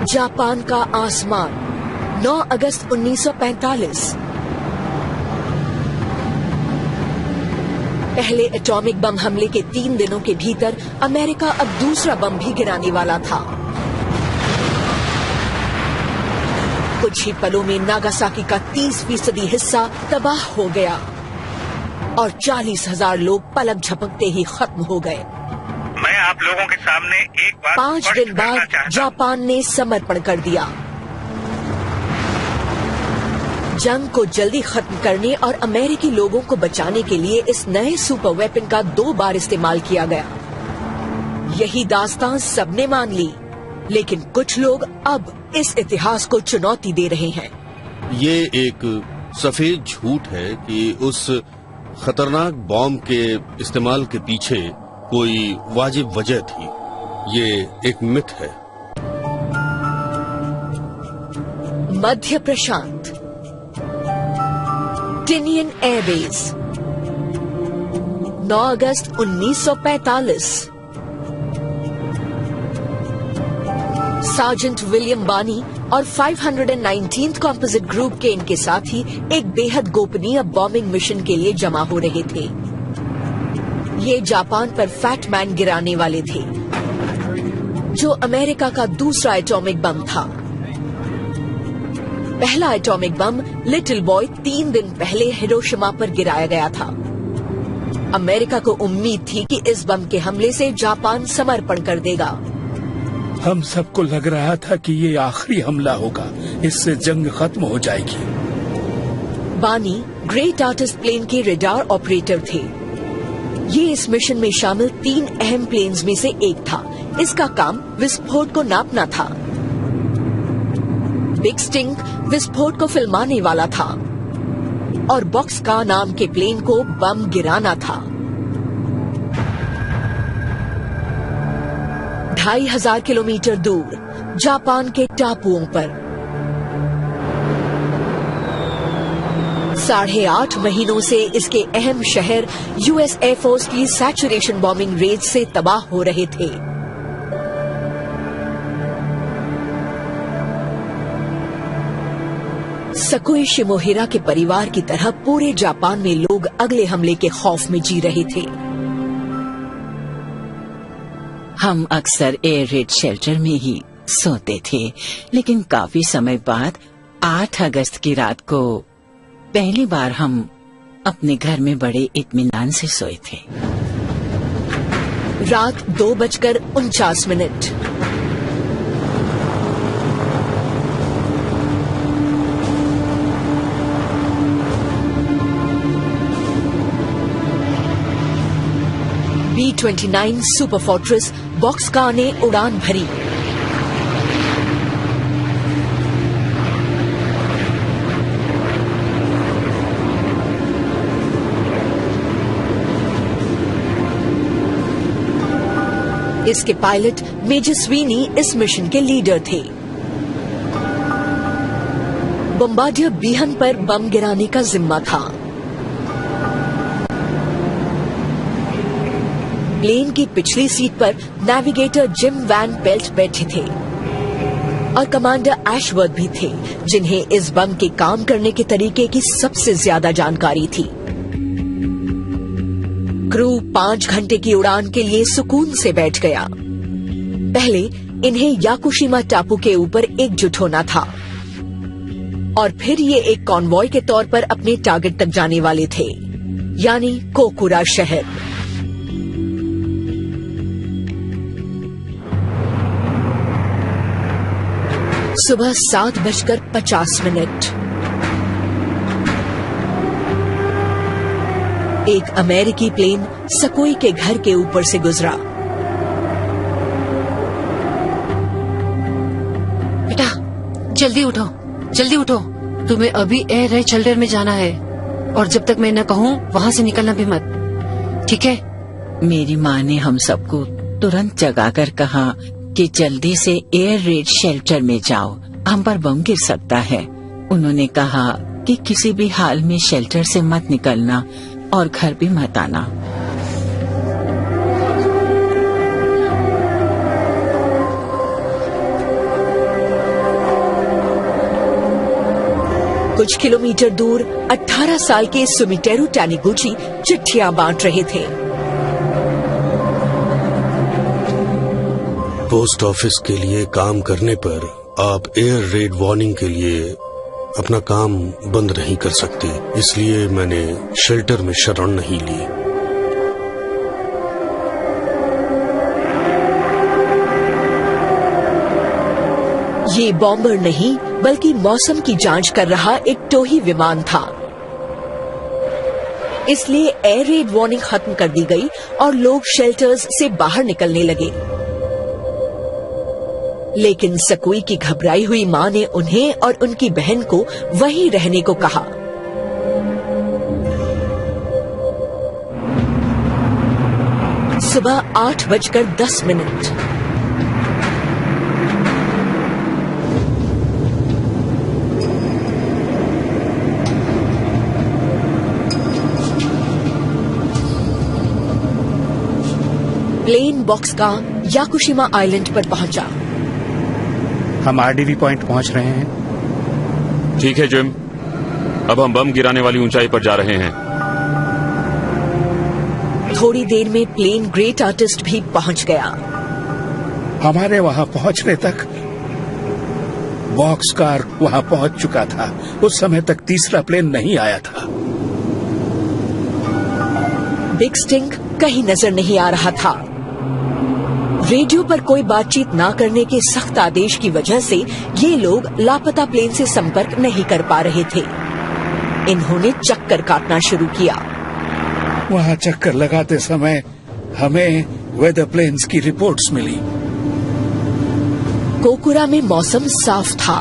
Japan का आसमान 9 अगस्त 1945। पहले एटॉमिक बम हमले के 3 दिनों के भीतर अमेरिका अब दूसरा बम भी गिराने वाला था। कुछ ही पलों में नागासाकी का 30% हिस्सा तबाह हो गया और 40,000 लोग पलक झपकते ही खत्म हो गए। मैं आप लोगों के सामने एक बात 5 दिन बाद जापान ने समर्पण कर दिया। जंग को जल्दी खत्म करने और अमेरिकी लोगों को बचाने के लिए इस नए सुपर वेपन का 2 बार इस्तेमाल किया गया। यही दास्तान सबने मान ली, लेकिन कुछ लोग अब इस इतिहास को चुनौती दे रहे हैं। ये एक सफेद झूठ है कि उस खतरनाक बॉम्ब के इस्तेमाल के पीछे कोई वाजिब वजह थी। ये एक मिथ है। मध्य प्रशांत, टिनियन एयरबेस, 9 अगस्त 1945। सार्जेंट विलियम बानी और 519th कॉम्पोजिट ग्रुप के इनके साथी एक बेहद गोपनीय बॉम्बिंग मिशन के लिए जमा हो रहे थे। ये जापान पर फैट मैन गिराने वाले थे, जो अमेरिका का दूसरा एटॉमिक बम था। पहला एटॉमिक बम लिटिल बॉय 3 दिन पहले हिरोशिमा पर गिराया गया था। अमेरिका को उम्मीद थी कि इस बम के हमले से जापान समर्पण कर देगा। हम सबको लग रहा था कि ये आखिरी हमला होगा, इससे जंग खत्म हो जाएगी। बानी ग्रेट आर्टिस्ट प्लेन के रेडार ऑपरेटर थे। ये इस मिशन में शामिल 3 अहम प्लेन्स में से एक था। इसका काम विस्फोट को नापना था। बिग स्टिंग विस्फोट को फिल्माने वाला था और बॉक्स का नाम के प्लेन को बम गिराना था। 2,500 किलोमीटर दूर जापान के टापुओं पर 8.5 महीनों से इसके अहम शहर यूएस एयरफोर्स की सैचुरेशन बॉम्बिंग रेज से तबाह हो रहे थे। सकुई शिमोहिरा के परिवार की तरह पूरे जापान में लोग अगले हमले के खौफ में जी रहे थे। हम अक्सर एयर रेड शेल्टर में ही सोते थे, लेकिन काफी समय बाद 8 अगस्त की रात को पहली बार हम अपने घर में बड़े इत्मीनान से सोए थे। रात 2:49। B-29 सुपर फोर्ट्रेस बॉक्सकार ने उड़ान भरी। इसके पायलट मेजर स्वीनी इस मिशन के लीडर थे। बम्बार्डियर बीहन पर बम गिराने का जिम्मा था। प्लेन की पिछली सीट पर नेविगेटर जिम वैन पेल्ट बैठे थे और कमांडर एशवर्थ भी थे, जिन्हें इस बम के काम करने के तरीके की सबसे ज्यादा जानकारी थी। क्रू 5 घंटे की उड़ान के लिए सुकून से बैठ गया। पहले इन्हें याकुशिमा टापू के ऊपर एकजुट होना था और फिर ये एक कॉन्वॉय के तौर पर अपने टारगेट तक जाने वाले थे, यानी कोकुरा शहर। सुबह 7:50। एक अमेरिकी प्लेन सकुई के घर के ऊपर से गुजरा। बेटा जल्दी उठो, जल्दी उठो, तुम्हें अभी एयर रेड शेल्टर में जाना है और जब तक मैं न कहूँ वहाँ से निकलना भी मत, ठीक है? मेरी माँ ने हम सबको तुरंत जगाकर कहा कि जल्दी से एयर रेड शेल्टर में जाओ, हम पर बम गिर सकता है। उन्होंने कहा कि किसी भी हाल में शेल्टर से मत निकलना और घर भी मत आना। कुछ किलोमीटर दूर 18 साल के सुमिटेरु टैनिगुची चिट्ठियां बांट रहे थे। पोस्ट ऑफिस के लिए काम करने पर आप एयर रेड वार्निंग के लिए अपना काम बंद नहीं कर सकते, इसलिए मैंने शेल्टर में शरण नहीं ली। ये बॉम्बर नहीं बल्कि मौसम की जांच कर रहा एक टोही विमान था, इसलिए एयर रेड वार्निंग खत्म कर दी गई और लोग शेल्टर्स से बाहर निकलने लगे। लेकिन सकुई की घबराई हुई मां ने उन्हें और उनकी बहन को वहीं रहने को कहा। सुबह 8:10। प्लेन बॉक्सका याकुशिमा आइलैंड पर पहुंचा। हम आरडीवी पॉइंट पहुंच रहे हैं। ठीक है जिम, अब हम बम गिराने वाली ऊंचाई पर जा रहे हैं। थोड़ी देर में प्लेन ग्रेट आर्टिस्ट भी पहुंच गया। हमारे वहां पहुंचने तक बॉक्स कार वहां पहुंच चुका था। उस समय तक तीसरा प्लेन नहीं आया था। बिग स्टिंग कहीं नजर नहीं आ रहा था। रेडियो पर कोई बातचीत न करने के सख्त आदेश की वजह से ये लोग लापता प्लेन से संपर्क नहीं कर पा रहे थे। इन्होंने चक्कर काटना शुरू किया। वहां चक्कर लगाते समय हमें वेदर प्लेन्स की रिपोर्ट्स मिली। कोकुरा में मौसम साफ था।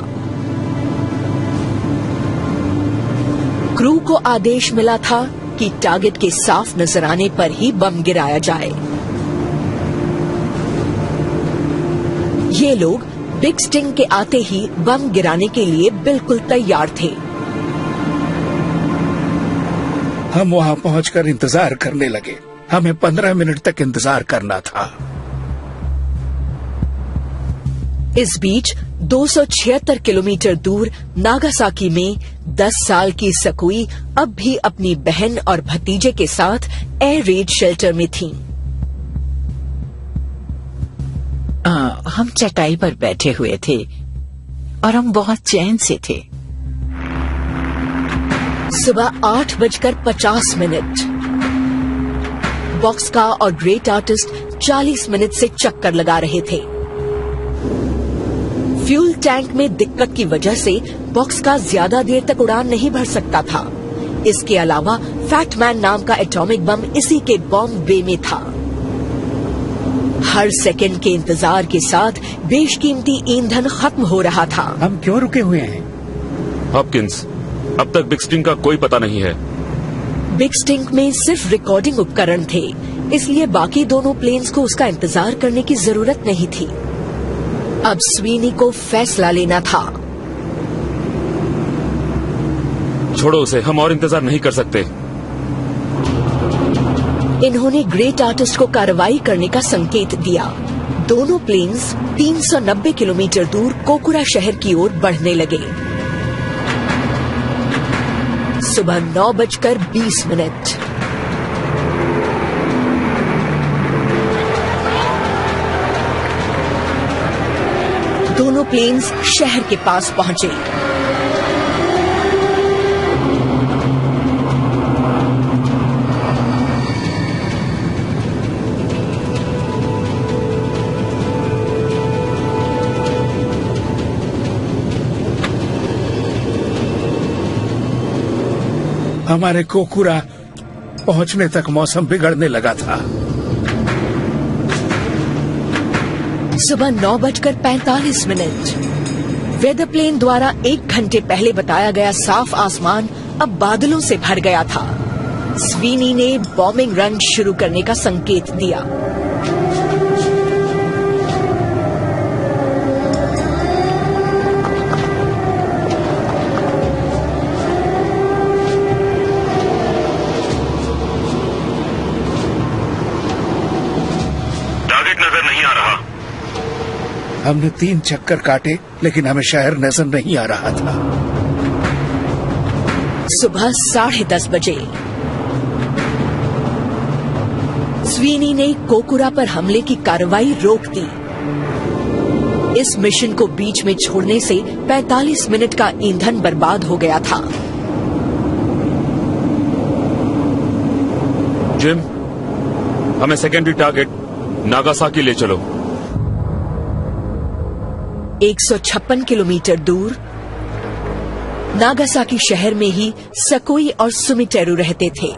क्रू को आदेश मिला था कि टारगेट के साफ नजर आने पर ही बम गिराया जाए। ये लोग बिग स्टिंग के आते ही बम गिराने के लिए बिल्कुल तैयार थे। हम वहां पहुंचकर इंतजार करने लगे। हमें 15 मिनट तक इंतजार करना था। इस बीच 276 किलोमीटर दूर नागासाकी में 10 साल की सकुई अब भी अपनी बहन और भतीजे के साथ एयर रेड शेल्टर में थीं। हम चटाई पर बैठे हुए थे और हम बहुत चैन से थे। सुबह 8:50। बॉक्सका और ग्रेट आर्टिस्ट 40 मिनट से चक्कर लगा रहे थे। फ्यूल टैंक में दिक्कत की वजह से बॉक्सका ज्यादा देर तक उड़ान नहीं भर सकता था। इसके अलावा फैटमैन नाम का एटॉमिक बम इसी के बॉम्ब बे में था। हर सेकंड के इंतजार के साथ बेशकीमती ईंधन खत्म हो रहा था। हम क्यों रुके हुए हैं? हॉपकिंस, अब तक बिग स्टिंग का कोई पता नहीं है। बिग स्टिंग में सिर्फ रिकॉर्डिंग उपकरण थे, इसलिए बाकी दोनों प्लेन्स को उसका इंतजार करने की जरूरत नहीं थी। अब स्वीनी को फैसला लेना था। छोड़ो उसे, हम और इंतजार नहीं कर सकते। इन्होंने ग्रेट आर्टिस्ट को कार्रवाई करने का संकेत दिया। दोनों प्लेन्स 390 किलोमीटर दूर कोकुरा शहर की ओर बढ़ने लगे। सुबह 9:20। दोनों प्लेन्स शहर के पास पहुंचे। हमारे कोकुरा पहुंचने तक मौसम बिगड़ने लगा था। सुबह 9:45। वेदर प्लेन द्वारा 1 घंटे पहले बताया गया साफ आसमान अब बादलों से भर गया था। स्वीनी ने बॉम्बिंग रन शुरू करने का संकेत दिया। हमने 3 चक्कर काटे, लेकिन हमें शहर नजर नहीं आ रहा था। सुबह 10:30 बजे स्वीनी ने कोकुरा पर हमले की कार्रवाई रोक दी। इस मिशन को बीच में छोड़ने से 45 मिनट का ईंधन बर्बाद हो गया था। जिम, हमें सेकेंडरी टारगेट नागासाकी ले चलो। 156 किलोमीटर दूर नागासाकी शहर में ही सकोई और सुमिटेरू रहते थे।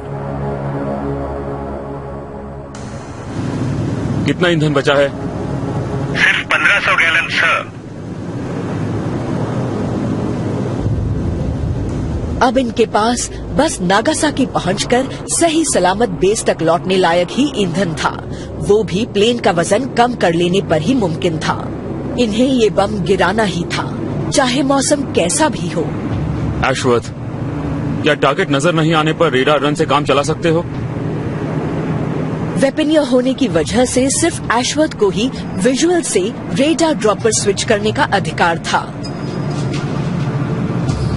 कितना ईंधन बचा है? सिर्फ 1500 गैलन सर। अब इनके पास बस नागासाकी पहुंचकर सही सलामत बेस तक लौटने लायक ही ईंधन था, वो भी प्लेन का वजन कम कर लेने पर ही मुमकिन था। इन्हें ये बम गिराना ही था, चाहे मौसम कैसा भी हो। एशवर्थ, क्या टारगेट नजर नहीं आने पर रेडार रन से काम चला सकते हो? वेपनियर होने की वजह से सिर्फ एशवर्थ को ही विजुअल से रेडार ड्रॉप पर स्विच करने का अधिकार था।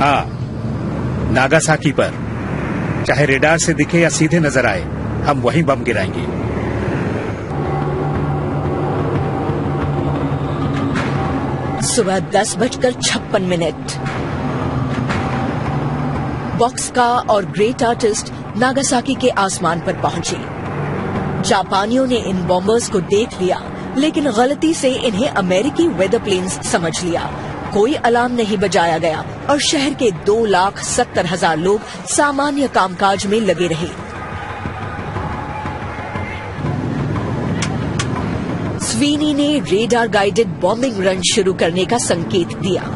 हाँ, नागासाकी पर चाहे रेडार से दिखे या सीधे नजर आए, हम वहीं बम गिराएंगे। सुबह 10:56 बॉक्सका और ग्रेट आर्टिस्ट नागासाकी के आसमान पर पहुंचे। जापानियों ने इन बॉम्बर्स को देख लिया, लेकिन गलती से इन्हें अमेरिकी वेदर प्लेन्स समझ लिया। कोई अलार्म नहीं बजाया गया और शहर के 2,70,000 लोग सामान्य कामकाज में लगे रहे। स्वीनी ने रेडार गाइडेड बॉम्बिंग रन शुरू करने का संकेत दिया।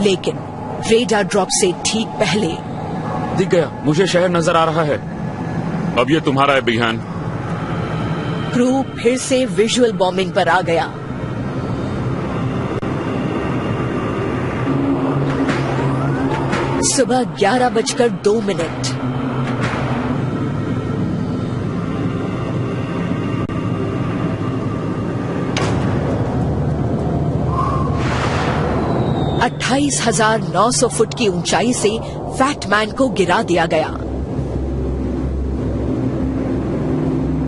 लेकिन रेडार ड्रॉप से ठीक पहले दिख गया, मुझे शहर नजर आ रहा है। अब ये तुम्हारा है बिहान। क्रू फिर से विजुअल बॉम्बिंग पर आ गया। सुबह 11:02। 28,900 फुट की ऊंचाई से फैटमैन को गिरा दिया गया।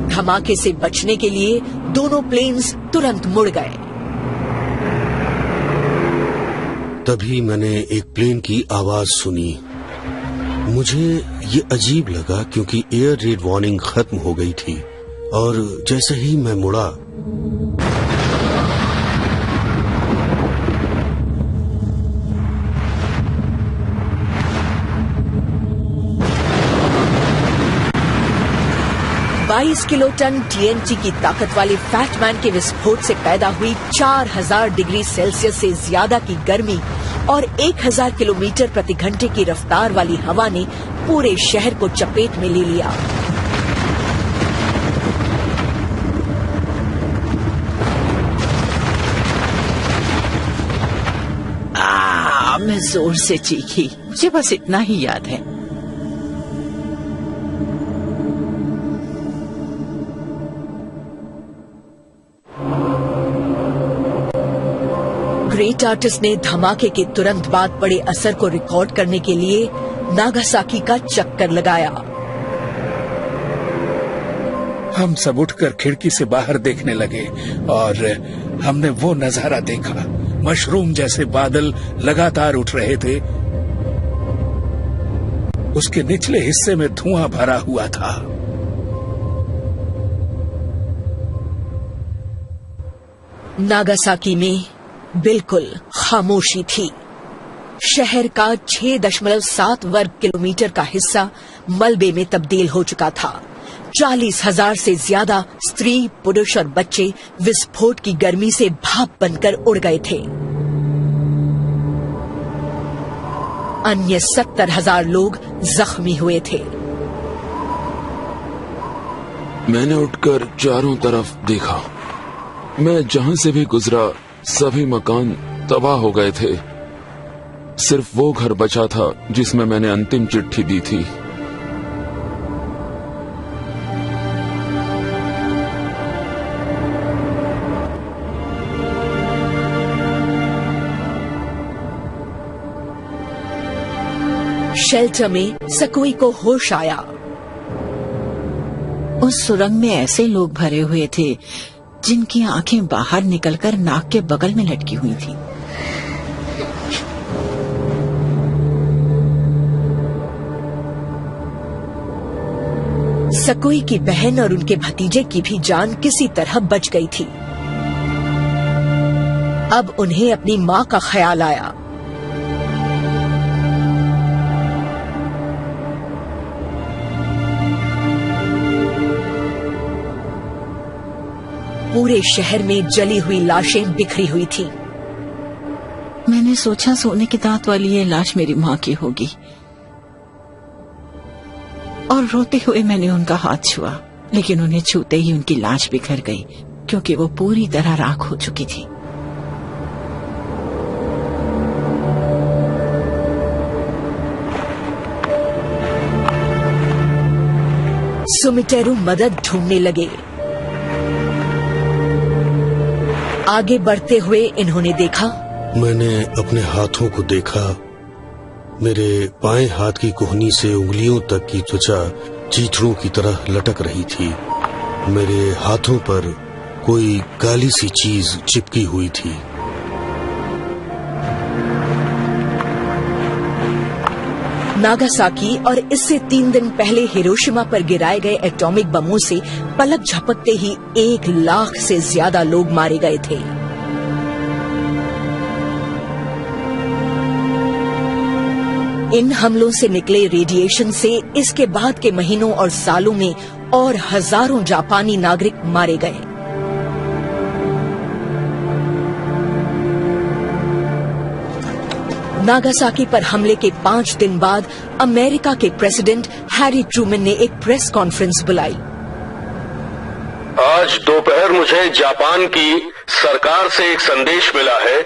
धमाके से बचने के लिए दोनों प्लेन्स तुरंत मुड़ गए। तभी मैंने एक प्लेन की आवाज सुनी। मुझे ये अजीब लगा क्योंकि एयर रेड वार्निंग खत्म हो गई थी और जैसे ही मैं मुड़ा बाईस किलो टन TNT की ताकत वाले फैटमैन के विस्फोट से पैदा हुई 4000 डिग्री सेल्सियस से ज्यादा की गर्मी और 1000 किलोमीटर प्रति घंटे की रफ्तार वाली हवा ने पूरे शहर को चपेट में ले लिया। मैं जोर से चीखी, मुझे बस इतना ही याद है। ग्रेट आर्टिस्ट ने धमाके के तुरंत बाद पड़े असर को रिकॉर्ड करने के लिए नागासाकी का चक्कर लगाया। हम सब उठकर खिड़की से बाहर देखने लगे और हमने वो नजारा देखा। मशरूम जैसे बादल लगातार उठ रहे थे। उसके निचले हिस्से में धुआं भरा हुआ था। नागासाकी में बिल्कुल खामोशी थी। शहर का 6.7 वर्ग किलोमीटर का हिस्सा मलबे में तब्दील हो चुका था। 40,000 से ज्यादा स्त्री, पुरुष और बच्चे विस्फोट की गर्मी से भाप बनकर उड़ गए थे। अन्य 70,000 लोग जख्मी हुए थे। मैंने उठकर चारों तरफ देखा। मैं जहां से भी गुजरा सभी मकान तबाह हो गए थे। सिर्फ वो घर बचा था जिसमें मैंने अंतिम चिट्ठी दी थी। शेल्टर में सकोई को होश आया। उस सुरंग में ऐसे लोग भरे हुए थे जिनकी आंखें बाहर निकलकर नाक के बगल में लटकी हुई थी। सकोई की बहन और उनके भतीजे की भी जान किसी तरह बच गई थी। अब उन्हें अपनी मां का ख्याल आया। पूरे शहर में जली हुई लाशें बिखरी हुई थी। मैंने सोचा सोने की दांत वाली ये लाश मेरी मां की होगी, और रोते हुए मैंने उनका हाथ छुआ, लेकिन उन्हें छूते ही उनकी लाश बिखर गई क्योंकि वो पूरी तरह राख हो चुकी थी। सुमिटेरू मदद ढूंढने लगे। आगे बढ़ते हुए इन्होंने देखा, मैंने अपने हाथों को देखा। मेरे बाएं हाथ की कोहनी से उंगलियों तक की त्वचा चीथड़ों की तरह लटक रही थी। मेरे हाथों पर कोई काली सी चीज चिपकी हुई थी। नागासाकी और इससे 3 दिन पहले हिरोशिमा पर गिराए गए एटॉमिक बमों से पलक झपकते ही 1 लाख से ज्यादा लोग मारे गए थे। इन हमलों से निकले रेडिएशन से इसके बाद के महीनों और सालों में और हजारों जापानी नागरिक मारे गए। नागासाकी पर हमले के 5 दिन बाद अमेरिका के प्रेसिडेंट हैरी ट्रूमैन ने एक प्रेस कॉन्फ्रेंस बुलाई। आज दोपहर मुझे जापान की सरकार से एक संदेश मिला है।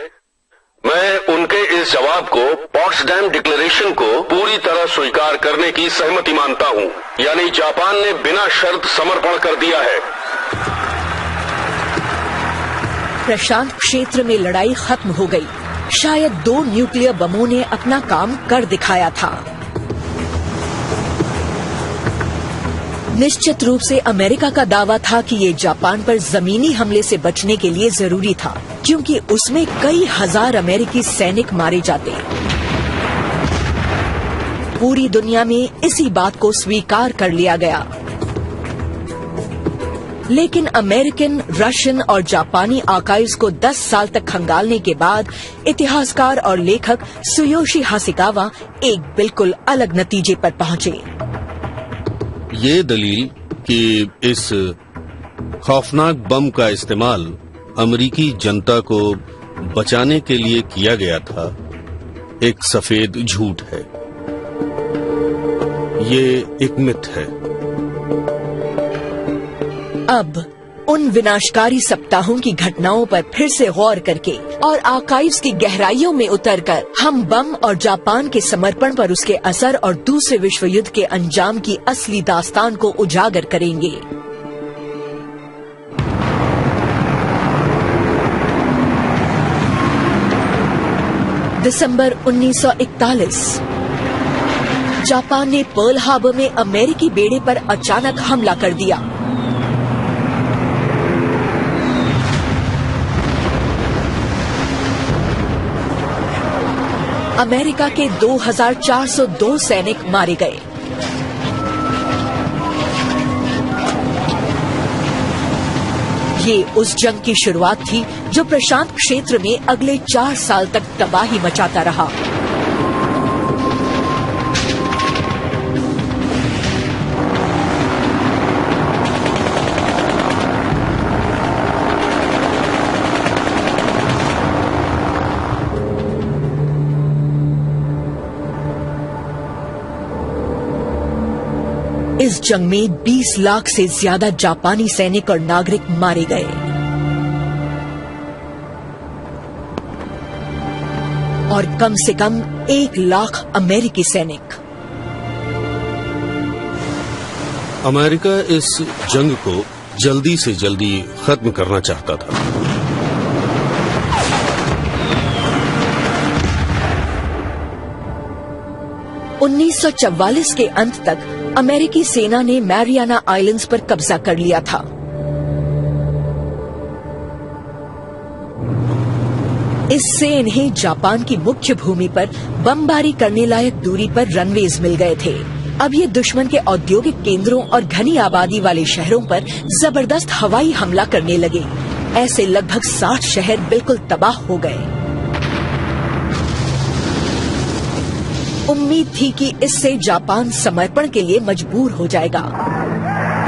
मैं उनके इस जवाब को पॉट्सडैम डिक्लेरेशन को पूरी तरह स्वीकार करने की सहमति मानता हूं, यानी जापान ने बिना शर्त समर्पण कर दिया है। प्रशांत क्षेत्र में लड़ाई खत्म हो गई। शायद 2 न्यूक्लियर बमों ने अपना काम कर दिखाया था। निश्चित रूप से अमेरिका का दावा था कि ये जापान पर जमीनी हमले से बचने के लिए जरूरी था, क्योंकि उसमें कई हजार अमेरिकी सैनिक मारे जाते। पूरी दुनिया में इसी बात को स्वीकार कर लिया गया। लेकिन अमेरिकन, रशियन और जापानी आर्काइव्स को 10 साल तक खंगालने के बाद इतिहासकार और लेखक सुयोशी हासेगावा एक बिल्कुल अलग नतीजे पर पहुंचे। ये दलील कि इस खौफनाक बम का इस्तेमाल अमेरिकी जनता को बचाने के लिए किया गया था, एक सफेद झूठ है। ये एक मिथ है। अब उन विनाशकारी सप्ताहों की घटनाओं पर फिर से गौर करके और आर्काइव्स की गहराइयों में उतरकर हम बम और जापान के समर्पण पर उसके असर और दूसरे विश्व युद्ध के अंजाम की असली दास्तान को उजागर करेंगे। दिसंबर 1941 जापान ने पर्ल हार्बर में अमेरिकी बेड़े पर अचानक हमला कर दिया। अमेरिका के 2402 सैनिक मारे गए। ये उस जंग की शुरुआत थी जो प्रशांत क्षेत्र में अगले 4 साल तक तबाही मचाता रहा। इस जंग में 20 लाख से ज्यादा जापानी सैनिक और नागरिक मारे गए। और कम से कम 1 लाख अमेरिकी सैनिक। अमेरिका इस जंग को जल्दी से जल्दी खत्म करना चाहता था। (1944) के अंत तक अमेरिकी सेना ने मैरियाना आइलैंड्स पर कब्जा कर लिया था। इससे इन्हें जापान की मुख्य भूमि पर बमबारी करने लायक दूरी पर रनवेज मिल गए थे। अब ये दुश्मन के औद्योगिक केंद्रों और घनी आबादी वाले शहरों पर जबरदस्त हवाई हमला करने लगे। ऐसे लगभग 60 शहर बिल्कुल तबाह हो गए। उम्मीद थी कि इससे जापान समर्पण के लिए मजबूर हो जाएगा,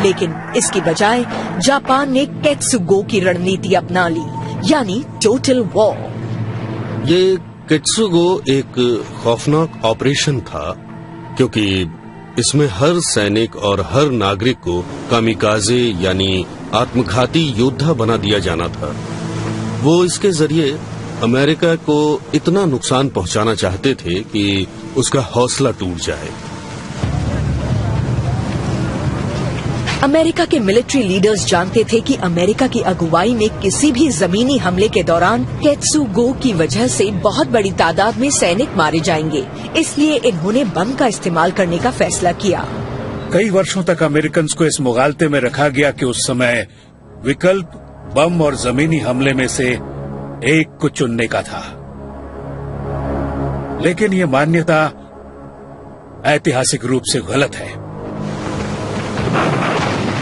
लेकिन इसकी बजाय जापान ने केत्सुगो की रणनीति अपना ली, यानी टोटल वॉर। ये केत्सुगो एक खौफनाक ऑपरेशन था, क्योंकि इसमें हर सैनिक और हर नागरिक को कामिकाजे यानी आत्मघाती योद्धा बना दिया जाना था। वो इसके जरिए अमेरिका को इतना नुकसान पहुंचाना चाहते थे कि उसका हौसला टूट जाए। अमेरिका के मिलिट्री लीडर्स जानते थे कि अमेरिका की अगुवाई में किसी भी जमीनी हमले के दौरान केत्सुगो की वजह से बहुत बड़ी तादाद में सैनिक मारे जाएंगे, इसलिए इन्होंने बम का इस्तेमाल करने का फैसला किया। कई वर्षों तक अमेरिकन को इस मुगालते में रखा गया कि उस समय विकल्प बम और जमीनी हमले में से एक को चुनने का था, लेकिन ये मान्यता ऐतिहासिक रूप से गलत है।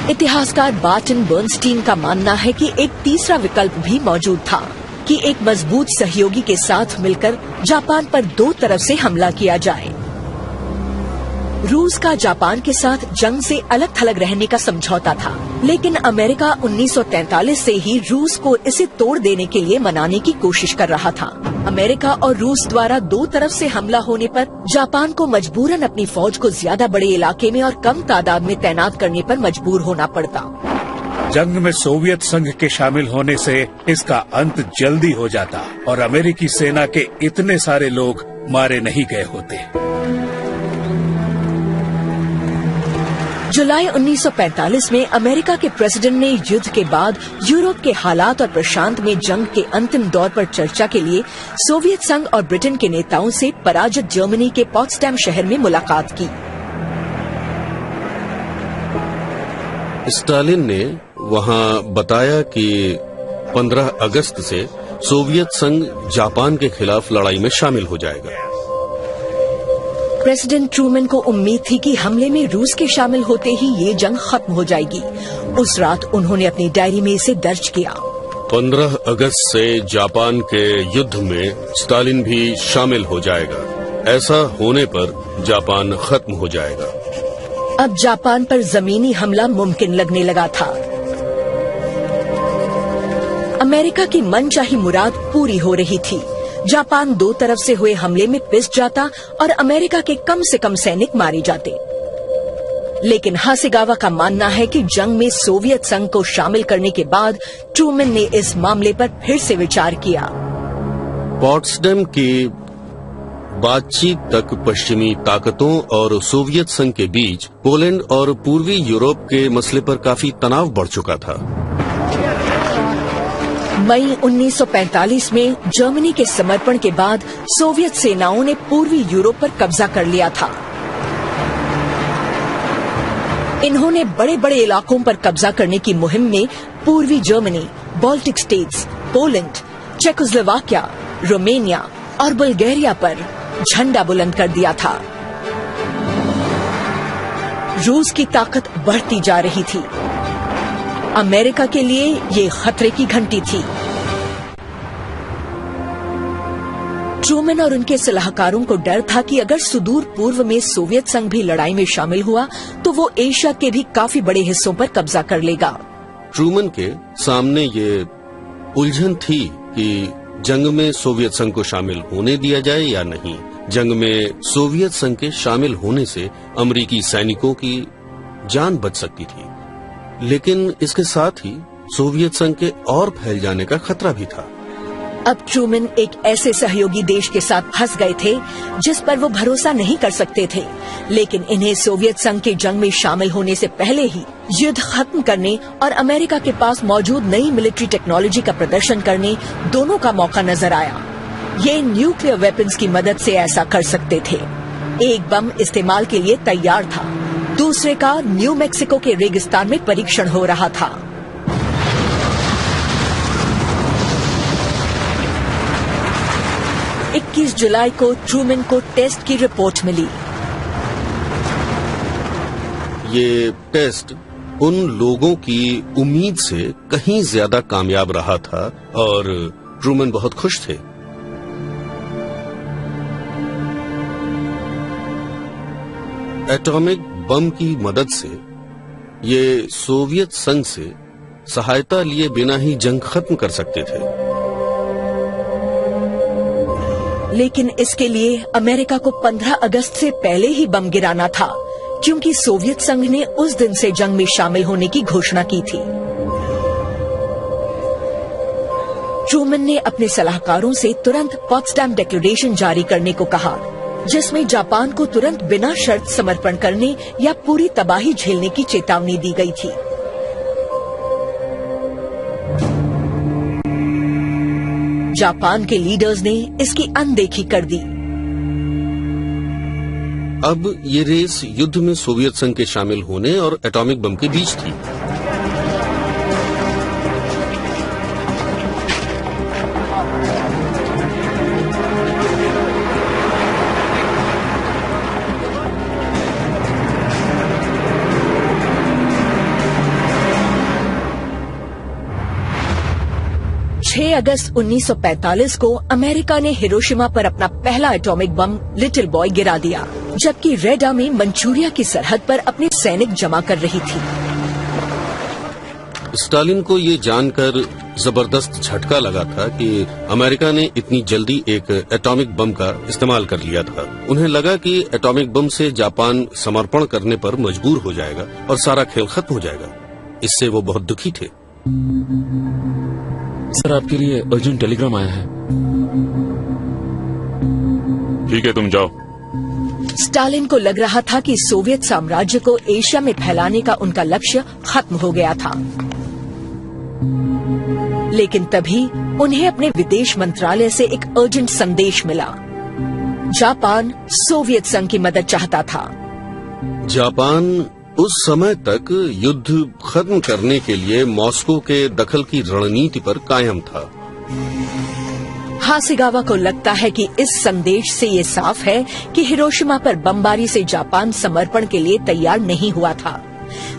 इतिहासकार बार्टन बर्नस्टीन का मानना है कि एक तीसरा विकल्प भी मौजूद था कि एक मजबूत सहयोगी के साथ मिलकर जापान पर 2 तरफ से हमला किया जाए। रूस का जापान के साथ जंग से अलग थलग रहने का समझौता था, लेकिन अमेरिका 1943 से ही रूस को इसे तोड़ देने के लिए मनाने की कोशिश कर रहा था। अमेरिका और रूस द्वारा 2 तरफ से हमला होने पर जापान को मजबूरन अपनी फौज को ज्यादा बड़े इलाके में और कम तादाद में तैनात करने पर मजबूर होना पड़ता। जंग में सोवियत संघ के शामिल होने से इसका अंत जल्दी हो जाता और अमेरिकी सेना के इतने सारे लोग मारे नहीं गए होते। जुलाई 1945 में अमेरिका के प्रेसिडेंट ने युद्ध के बाद यूरोप के हालात और प्रशांत में जंग के अंतिम दौर पर चर्चा के लिए सोवियत संघ और ब्रिटेन के नेताओं से पराजित जर्मनी के पोट्सडैम शहर में मुलाकात की। स्टालिन ने वहां बताया कि 15 अगस्त से सोवियत संघ जापान के खिलाफ लड़ाई में शामिल हो जाएगा। प्रेसिडेंट ट्रूमैन को उम्मीद थी कि हमले में रूस के शामिल होते ही ये जंग खत्म हो जाएगी। उस रात उन्होंने अपनी डायरी में इसे दर्ज किया। 15 अगस्त से जापान के युद्ध में स्टालिन भी शामिल हो जाएगा। ऐसा होने पर जापान खत्म हो जाएगा। अब जापान पर जमीनी हमला मुमकिन लगने लगा था। अमेरिका की मनचाही मुराद पूरी हो रही थी। जापान 2 तरफ से हुए हमले में पिस जाता और अमेरिका के कम से कम सैनिक मारे जाते। लेकिन हासेगावा का मानना है कि जंग में सोवियत संघ को शामिल करने के बाद ट्रूमैन ने इस मामले पर फिर से विचार किया। पोट्सडैम की बातचीत तक पश्चिमी ताकतों और सोवियत संघ के बीच पोलैंड और पूर्वी यूरोप के मसले पर काफी तनाव बढ़ चुका था। मई 1945 में जर्मनी के समर्पण के बाद सोवियत सेनाओं ने पूर्वी यूरोप पर कब्जा कर लिया था। इन्होंने बड़े बड़े इलाकों पर कब्जा करने की मुहिम में पूर्वी Germany, Baltic states, Poland, Czechoslovakia, Romania और बुल्गारिया पर झंडा बुलंद कर दिया था। रूस की ताकत बढ़ती जा रही थी। अमेरिका के लिए ये खतरे की घंटी थी। ट्रूमैन और उनके सलाहकारों को डर था कि अगर सुदूर पूर्व में सोवियत संघ भी लड़ाई में शामिल हुआ तो वो एशिया के भी काफी बड़े हिस्सों पर कब्जा कर लेगा। ट्रूमैन के सामने ये उलझन थी कि जंग में सोवियत संघ को शामिल होने दिया जाए या नहीं। जंग में सोवियत संघ के शामिल होने से अमेरिकी सैनिकों की जान बच सकती थी, लेकिन इसके साथ ही सोवियत संघ के और फैल जाने का खतरा भी था। अब ट्रूमैन एक ऐसे सहयोगी देश के साथ फंस गए थे जिस पर वो भरोसा नहीं कर सकते थे, लेकिन इन्हें सोवियत संघ के जंग में शामिल होने से पहले ही युद्ध खत्म करने और अमेरिका के पास मौजूद नई मिलिट्री टेक्नोलॉजी का प्रदर्शन करने दोनों का मौका नजर आया। ये न्यूक्लियर वेपन्स की मदद से ऐसा कर सकते थे। एक बम इस्तेमाल के लिए तैयार था, दूसरे का न्यू मैक्सिको के रेगिस्तान में परीक्षण हो रहा था। इक्कीस जुलाई को ट्रूमैन को टेस्ट की रिपोर्ट मिली। ये टेस्ट उन लोगों की उम्मीद से कहीं ज्यादा कामयाब रहा था और ट्रूमैन बहुत खुश थे। एटॉमिक बम की मदद से ये सोवियत संघ से सहायता लिए बिना ही जंग खत्म कर सकते थे। लेकिन इसके लिए अमेरिका को 15 अगस्त से पहले ही बम गिराना था, क्योंकि सोवियत संघ ने उस दिन से जंग में शामिल होने की घोषणा की थी। ट्रूमैन ने अपने सलाहकारों से तुरंत पॉट्सडैम डिक्लेरेशन जारी करने को कहा, जिसमें जापान को तुरंत बिना शर्त समर्पण करने या पूरी तबाही झेलने की चेतावनी दी गई थी। जापान के लीडर्स ने इसकी अनदेखी कर दी। अब ये रेस युद्ध में सोवियत संघ के शामिल होने और एटॉमिक बम के बीच थी। अगस्त 1945 को अमेरिका ने हिरोशिमा पर अपना पहला एटॉमिक बम लिटिल बॉय गिरा दिया, जबकि रेड आर्मी मंचूरिया की सरहद पर अपने सैनिक जमा कर रही थी। स्टालिन को ये जानकर जबरदस्त झटका लगा था कि अमेरिका ने इतनी जल्दी एक एटॉमिक बम का इस्तेमाल कर लिया था। उन्हें लगा कि एटॉमिक बम से जापान समर्पण करने पर मजबूर हो जाएगा और सारा खेल खत्म हो जाएगा। इससे वो बहुत दुखी थे। सर, आपके लिए अर्जेंट टेलीग्राम आया है। ठीक है, तुम जाओ। स्टालिन को लग रहा था कि सोवियत साम्राज्य को एशिया में फैलाने का उनका लक्ष्य खत्म हो गया था, लेकिन तभी उन्हें अपने विदेश मंत्रालय से एक अर्जेंट संदेश मिला। जापान सोवियत संघ की मदद चाहता था। जापान उस समय तक युद्ध खत्म करने के लिए मॉस्को के दखल की रणनीति पर कायम था। हासेगावा को लगता है कि इस संदेश से ये साफ है कि हिरोशिमा पर बमबारी से जापान समर्पण के लिए तैयार नहीं हुआ था।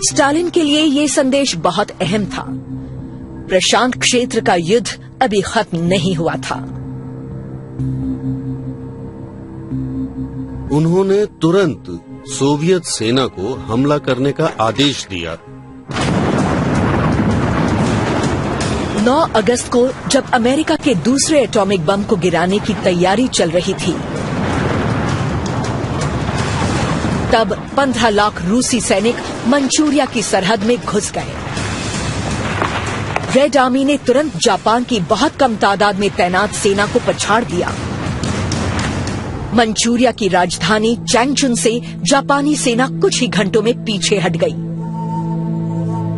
स्टालिन के लिए ये संदेश बहुत अहम था। प्रशांत क्षेत्र का युद्ध अभी खत्म नहीं हुआ था। उन्होंने तुरंत सोवियत सेना को हमला करने का आदेश दिया। 9 अगस्त को जब अमेरिका के दूसरे एटॉमिक बम को गिराने की तैयारी चल रही थी, तब 15 लाख रूसी सैनिक मंचूरिया की सरहद में घुस गए। रेड आर्मी ने तुरंत जापान की बहुत कम तादाद में तैनात सेना को पछाड़ दिया। मंचूरिया की राजधानी चैंगचुन से जापानी सेना कुछ ही घंटों में पीछे हट गई।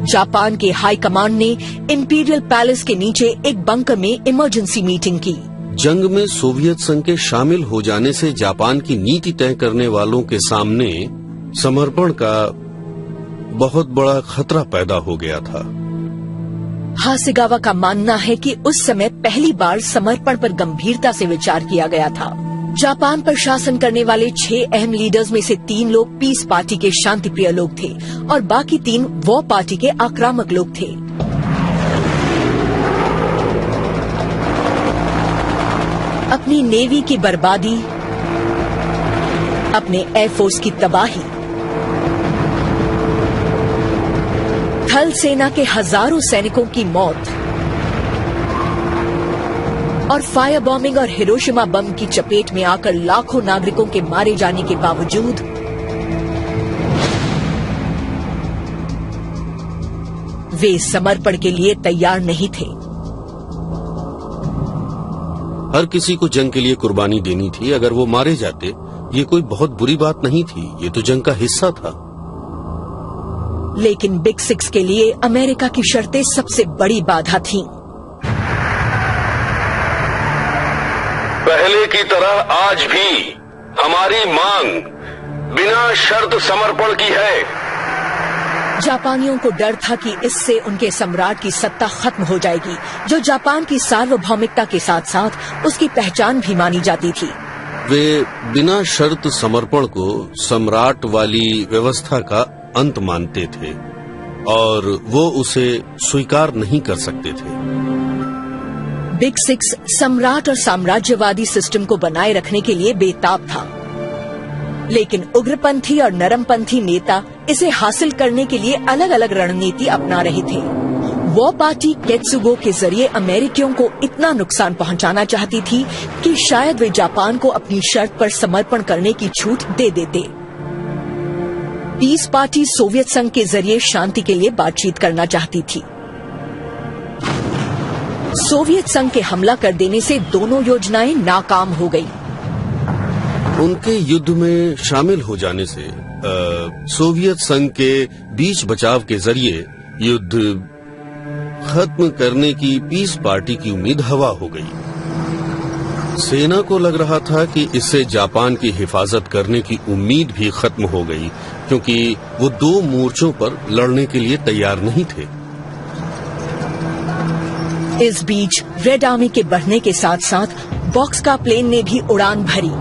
जापान के हाई कमांड ने इंपीरियल पैलेस के नीचे एक बंकर में इमरजेंसी मीटिंग की। जंग में सोवियत संघ के शामिल हो जाने से जापान की नीति तय करने वालों के सामने समर्पण का बहुत बड़ा खतरा पैदा हो गया था। हासेगावा का मानना है कि उस समय पहली बार समर्पण पर गंभीरता से विचार किया गया था। जापान पर शासन करने वाले 6 अहम लीडर्स में से 3 लोग पीस पार्टी के शांतिप्रिय लोग थे और बाकी 3 वॉर पार्टी के आक्रामक लोग थे। अपनी नेवी की बर्बादी, अपने एयरफोर्स की तबाही, थल सेना के हजारों सैनिकों की मौत और फायर बॉम्बिंग और हिरोशिमा बम की चपेट में आकर लाखों नागरिकों के मारे जाने के बावजूद वे समर्पण के लिए तैयार नहीं थे। हर किसी को जंग के लिए कुर्बानी देनी थी। अगर वो मारे जाते ये कोई बहुत बुरी बात नहीं थी, ये तो जंग का हिस्सा था। लेकिन बिग सिक्स के लिए अमेरिका की शर्तें सबसे बड़ी बाधा थीं। पहले की तरह आज भी हमारी मांग बिना शर्त समर्पण की है। जापानियों को डर था कि इससे उनके सम्राट की सत्ता खत्म हो जाएगी, जो जापान की सार्वभौमिकता के साथ साथ उसकी पहचान भी मानी जाती थी। वे बिना शर्त समर्पण को सम्राट वाली व्यवस्था का अंत मानते थे और वो उसे स्वीकार नहीं कर सकते थे। बिग सिक्स सम्राट और साम्राज्यवादी सिस्टम को बनाए रखने के लिए बेताब था, लेकिन उग्रपंथी और नरमपंथी नेता इसे हासिल करने के लिए अलग अलग रणनीति अपना रहे थे। वो पार्टी केत्सुगो के जरिए अमेरिकियों को इतना नुकसान पहुंचाना चाहती थी कि शायद वे जापान को अपनी शर्त पर समर्पण करने की छूट दे देते। पीस पार्टी सोवियत संघ के जरिए शांति के लिए बातचीत करना चाहती थी। सोवियत संघ के हमला कर देने से दोनों योजनाएं नाकाम हो गई। उनके युद्ध में शामिल हो जाने से सोवियत संघ के बीच बचाव के जरिए युद्ध खत्म करने की पीस पार्टी की उम्मीद हवा हो गई। सेना को लग रहा था कि इससे जापान की हिफाजत करने की उम्मीद भी खत्म हो गई, क्योंकि वो दो मोर्चों पर लड़ने के लिए तैयार नहीं थे। इस बीच रेड आर्मी के बढ़ने के साथ साथ बॉक्स का प्लेन ने भी उड़ान भरी।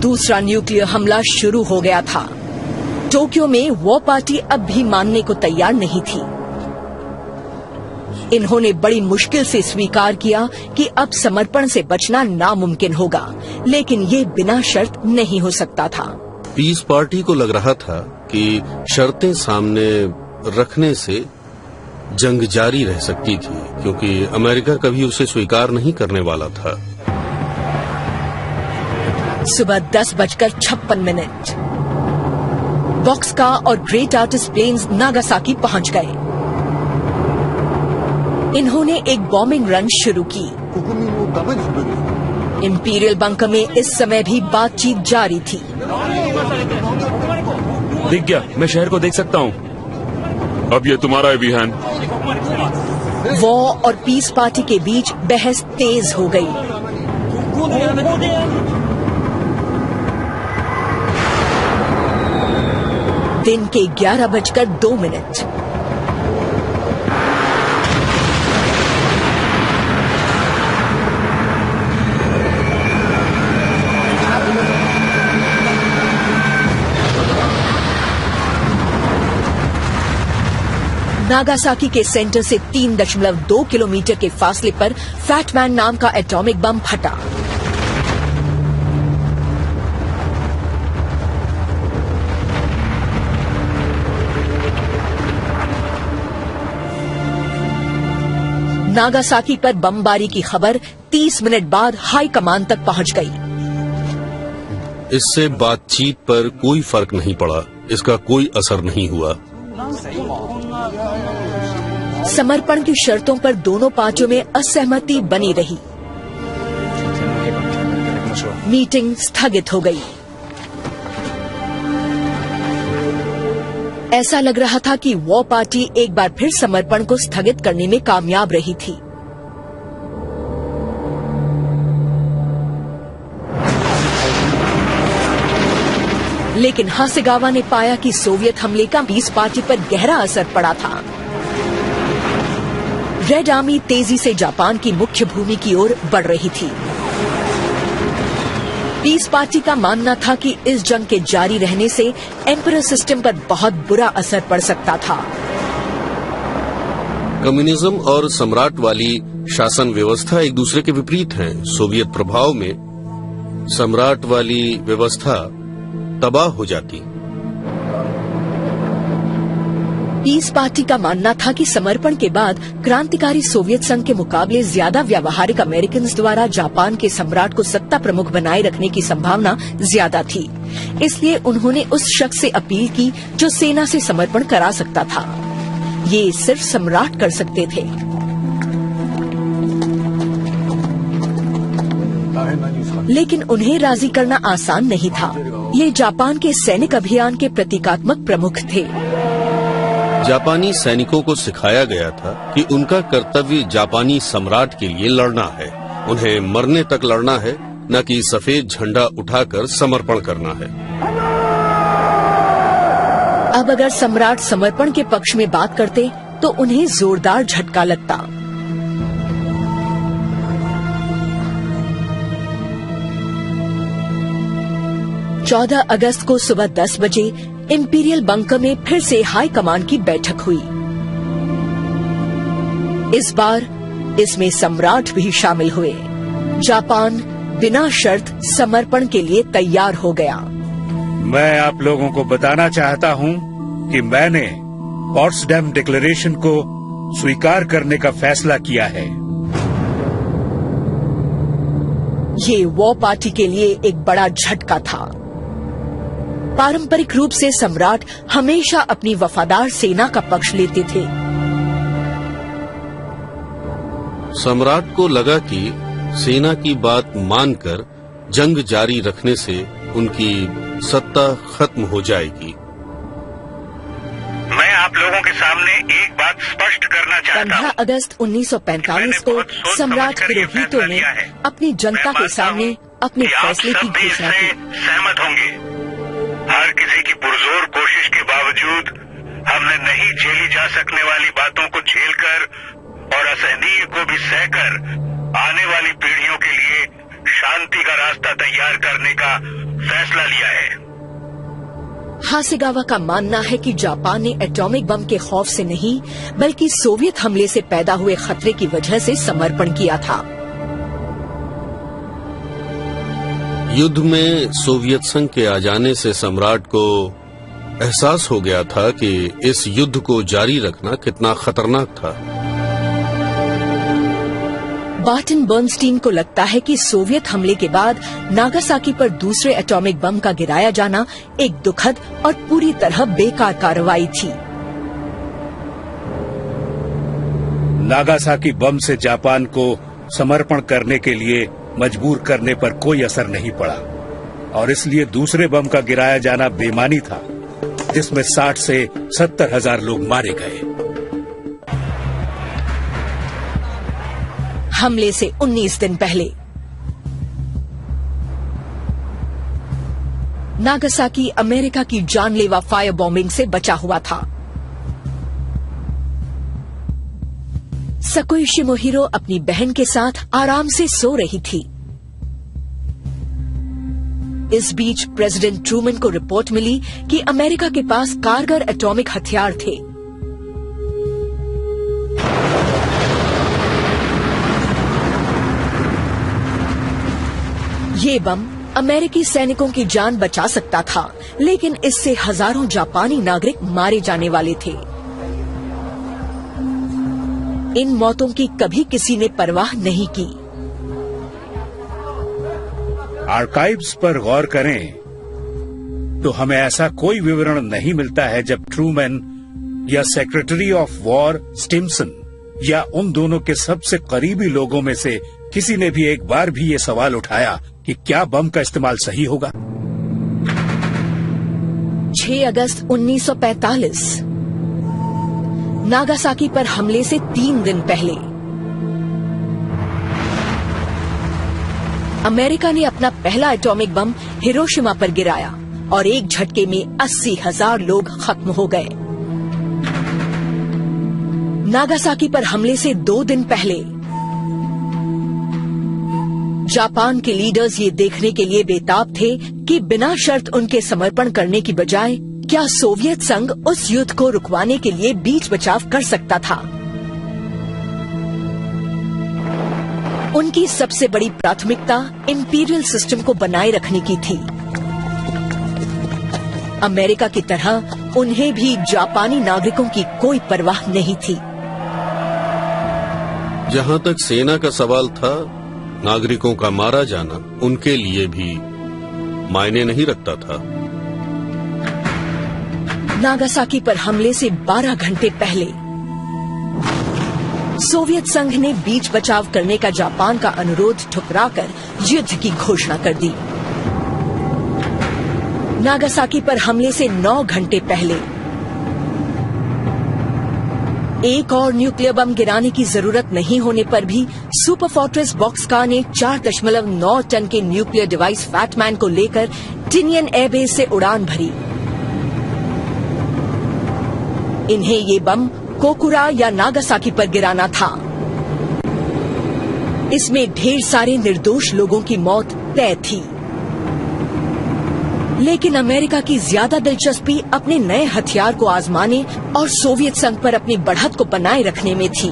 दूसरा न्यूक्लियर हमला शुरू हो गया था। टोक्यो में वो पार्टी अब भी मानने को तैयार नहीं थी। इन्होंने बड़ी मुश्किल से स्वीकार किया कि अब समर्पण से बचना नामुमकिन होगा, लेकिन ये बिना शर्त नहीं हो सकता था। पीस पार्टी को लग रहा था कि शर्तें सामने रखने से जंग जारी रह सकती थी, क्योंकि अमेरिका कभी उसे स्वीकार नहीं करने वाला था। सुबह 10:56 बॉक्सका और ग्रेट आर्टिस्ट प्लेन्स नागासाकी पहुंच गए। इन्होंने एक बॉम्बिंग रन शुरू की। इंपीरियल बंकर में इस समय भी बातचीत जारी थी। दिख गया, मैं शहर को देख सकता हूँ। अब ये तुम्हारा है विहान। वॉ और पीस पार्टी के बीच बहस तेज हो गई। दिन के 11:02। नागासाकी के सेंटर से 3.2 किलोमीटर के फासले पर फैटमैन नाम का एटॉमिक बम फटा। नागासाकी पर बमबारी की खबर 30 मिनट बाद हाई कमान तक पहुंच गई। इससे बातचीत पर कोई फर्क नहीं पड़ा, इसका कोई असर नहीं हुआ। समर्पण की शर्तों पर दोनों पार्टियों में असहमति बनी रही। मीटिंग स्थगित हो गई। ऐसा लग रहा था कि वॉ पार्टी एक बार फिर समर्पण को स्थगित करने में कामयाब रही थी। लेकिन हासेगावा ने पाया कि सोवियत हमले का पीस पार्टी पर गहरा असर पड़ा था। रेड आर्मी तेजी से जापान की मुख्य भूमि की ओर बढ़ रही थी। पीस पार्टी का मानना था कि इस जंग के जारी रहने से एम्परर सिस्टम पर बहुत बुरा असर पड़ सकता था। कम्युनिज्म और सम्राट वाली शासन व्यवस्था एक दूसरे के विपरीत हैं। सोवियत प्रभाव में सम्राट वाली व्यवस्था तबाह हो जाती। पीस पार्टी का मानना था कि समर्पण के बाद क्रांतिकारी सोवियत संघ के मुकाबले ज्यादा व्यावहारिक अमेरिकन द्वारा जापान के सम्राट को सत्ता प्रमुख बनाए रखने की संभावना ज्यादा थी। इसलिए उन्होंने उस शख्स से अपील की जो सेना से समर्पण करा सकता था। ये सिर्फ सम्राट कर सकते थे। लेकिन उन्हें राजी करना आसान नहीं था। ये जापान के सैनिक अभियान के प्रतीकात्मक प्रमुख थे। जापानी सैनिकों को सिखाया गया था कि उनका कर्तव्य जापानी सम्राट के लिए लड़ना है। उन्हें मरने तक लड़ना है, न कि सफेद झंडा उठाकर समर्पण करना है। अब अगर सम्राट समर्पण के पक्ष में बात करते तो उन्हें जोरदार झटका लगता। चौदह अगस्त को सुबह 10 बजे इंपीरियल बंकर में फिर से हाई कमांड की बैठक हुई। इस बार इसमें सम्राट भी शामिल हुए। जापान बिना शर्त समर्पण के लिए तैयार हो गया। मैं आप लोगों को बताना चाहता हूं कि मैंने पॉट्सडैम डिक्लेरेशन को स्वीकार करने का फैसला किया है। ये वॉर पार्टी के लिए एक बड़ा झटका था। पारंपरिक रूप से सम्राट हमेशा अपनी वफादार सेना का पक्ष लेते थे। सम्राट को लगा कि सेना की बात मानकर जंग जारी रखने से उनकी सत्ता खत्म हो जाएगी। मैं आप लोगों के सामने एक बात स्पष्ट करना चाहता 15 हूँ। अगस्त 1945 को सम्राट हिरोहितो ने अपनी जनता के सामने अपने फैसले की घोषणा की। सहमत होंगे। हर किसी की पुरजोर कोशिश के बावजूद हमने नहीं झेली जा सकने वाली बातों को झेलकर और असहनीय को भी सहकर आने वाली पीढ़ियों के लिए शांति का रास्ता तैयार करने का फैसला लिया है। हासेगावा का मानना है कि जापान ने एटॉमिक बम के खौफ से नहीं बल्कि सोवियत हमले से पैदा हुए खतरे की वजह से समर्पण किया था। युद्ध में सोवियत संघ के आ जाने से सम्राट को एहसास हो गया था कि इस युद्ध को जारी रखना कितना खतरनाक था। बार्टन बर्नस्टीन को लगता है कि सोवियत हमले के बाद नागासाकी पर दूसरे एटॉमिक बम का गिराया जाना एक दुखद और पूरी तरह बेकार कार्रवाई थी। नागासाकी बम से जापान को समर्पण करने के लिए मजबूर करने पर कोई असर नहीं पड़ा और इसलिए दूसरे बम का गिराया जाना बेमानी था, जिसमें 60 से 70 हजार लोग मारे गए। हमले से 19 दिन पहले नागासाकी अमेरिका की जानलेवा फायर बॉम्बिंग से बचा हुआ था। सकुई शिमोहिरो अपनी बहन के साथ आराम से सो रही थी। इस बीच प्रेसिडेंट ट्रूमन को रिपोर्ट मिली कि अमेरिका के पास कारगर एटॉमिक हथियार थे। ये बम अमेरिकी सैनिकों की जान बचा सकता था, लेकिन इससे हजारों जापानी नागरिक मारे जाने वाले थे। इन मौतों की कभी किसी ने परवाह नहीं की। आर्काइव्स पर गौर करें तो हमें ऐसा कोई विवरण नहीं मिलता है जब ट्रूमैन या सेक्रेटरी ऑफ वॉर स्टिम्सन या उन दोनों के सबसे करीबी लोगों में से किसी ने भी एक बार भी ये सवाल उठाया कि क्या बम का इस्तेमाल सही होगा। 6 अगस्त 1945 नागासाकी पर हमले से 3 दिन पहले अमेरिका ने अपना पहला एटॉमिक बम हिरोशिमा पर गिराया और एक झटके में 80,000 लोग खत्म हो गए। नागासाकी पर हमले से 2 दिन पहले जापान के लीडर्स ये देखने के लिए बेताब थे कि बिना शर्त उनके समर्पण करने की बजाय क्या सोवियत संघ उस युद्ध को रुकवाने के लिए बीच बचाव कर सकता था। उनकी सबसे बड़ी प्राथमिकता इंपीरियल सिस्टम को बनाए रखने की थी। अमेरिका की तरह उन्हें भी जापानी नागरिकों की कोई परवाह नहीं थी। जहां तक सेना का सवाल था, नागरिकों का मारा जाना उनके लिए भी मायने नहीं रखता था। नागासाकी पर हमले से 12 घंटे पहले सोवियत संघ ने बीच बचाव करने का जापान का अनुरोध ठुकराकर युद्ध की घोषणा कर दी। नागासाकी पर हमले से 9 घंटे पहले एक और न्यूक्लियर बम गिराने की जरूरत नहीं होने पर भी सुपर फोर्ट्रेस बॉक्सकार ने 4.9 टन के न्यूक्लियर डिवाइस फैटमैन को लेकर टिनियन एयरबेस से उड़ान भरी। इन्हें ये बम कोकुरा या नागासाकी पर गिराना था। इसमें ढेर सारे निर्दोष लोगों की मौत तय थी, लेकिन अमेरिका की ज्यादा दिलचस्पी अपने नए हथियार को आजमाने और सोवियत संघ पर अपनी बढ़त को बनाए रखने में थी।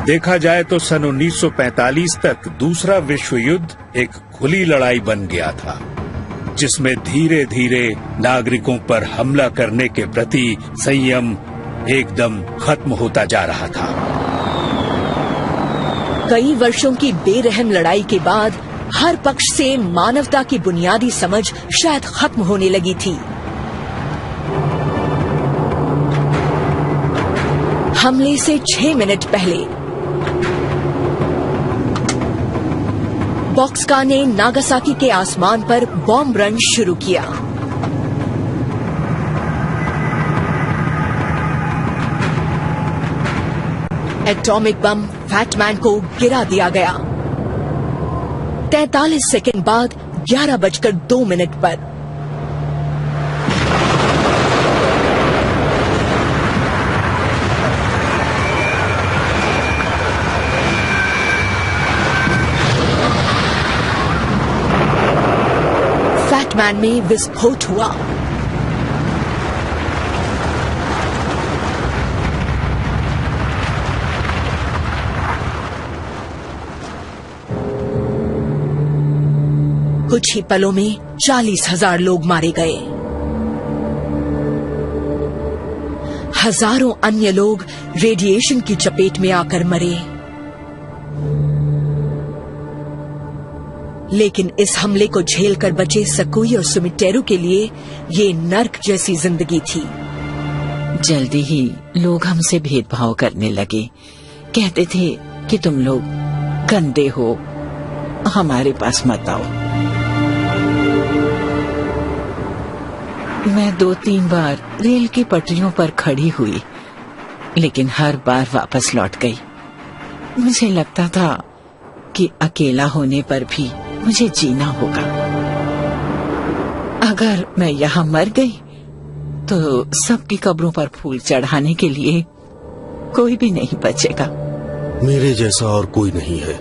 देखा जाए तो सन 1945 तक दूसरा विश्व युद्ध एक खुली लड़ाई बन गया था, जिसमें धीरे धीरे नागरिकों पर हमला करने के प्रति संयम एकदम खत्म होता जा रहा था। कई वर्षों की बेरहम लड़ाई के बाद हर पक्ष से मानवता की बुनियादी समझ शायद खत्म होने लगी थी। हमले से 6 मिनट पहले बॉक्सकार ने नागासाकी के आसमान पर बॉम्ब रन शुरू किया। एटॉमिक बम फैटमैन को गिरा दिया गया। 43 सेकंड बाद 11:02 पर फैटमैन में विस्फोट हुआ। कुछ ही पलों में 40,000 लोग मारे गए। हजारों अन्य लोग रेडिएशन की चपेट में आकर मरे। लेकिन इस हमले को झेलकर बचे सकुई और सुमिटेरू के लिए ये नर्क जैसी जिंदगी थी। जल्दी ही लोग हमसे भेदभाव करने लगे। कहते थे कि तुम लोग गंदे हो, हमारे पास मत आओ। मैं 2-3 बार रेल की पटरियों पर खड़ी हुई, लेकिन हर बार वापस लौट गई। मुझे लगता था कि अकेला होने पर भी मुझे जीना होगा। अगर मैं यहाँ मर गई तो सबकी कब्रों पर फूल चढ़ाने के लिए कोई भी नहीं बचेगा। मेरे जैसा और कोई नहीं है।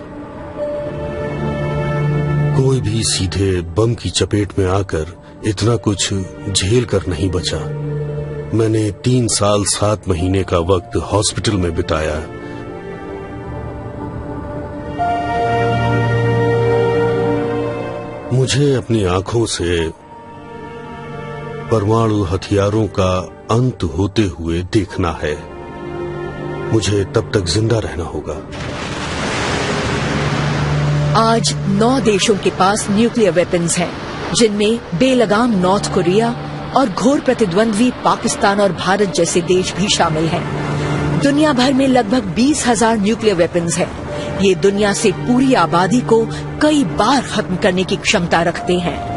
कोई भी सीधे बम की चपेट में आकर इतना कुछ झेल कर नहीं बचा। मैंने 3 साल 7 महीने का वक्त हॉस्पिटल में बिताया। मुझे अपनी आंखों से परमाणु हथियारों का अंत होते हुए देखना है। मुझे तब तक जिंदा रहना होगा। आज 9 देशों के पास न्यूक्लियर वेपन्स हैं, जिनमें बेलगाम नॉर्थ कोरिया और घोर प्रतिद्वंद्वी पाकिस्तान और भारत जैसे देश भी शामिल हैं। दुनिया भर में लगभग 20,000 न्यूक्लियर वेपन्स हैं। ये दुनिया से पूरी आबादी को कई बार खत्म करने की क्षमता रखते हैं।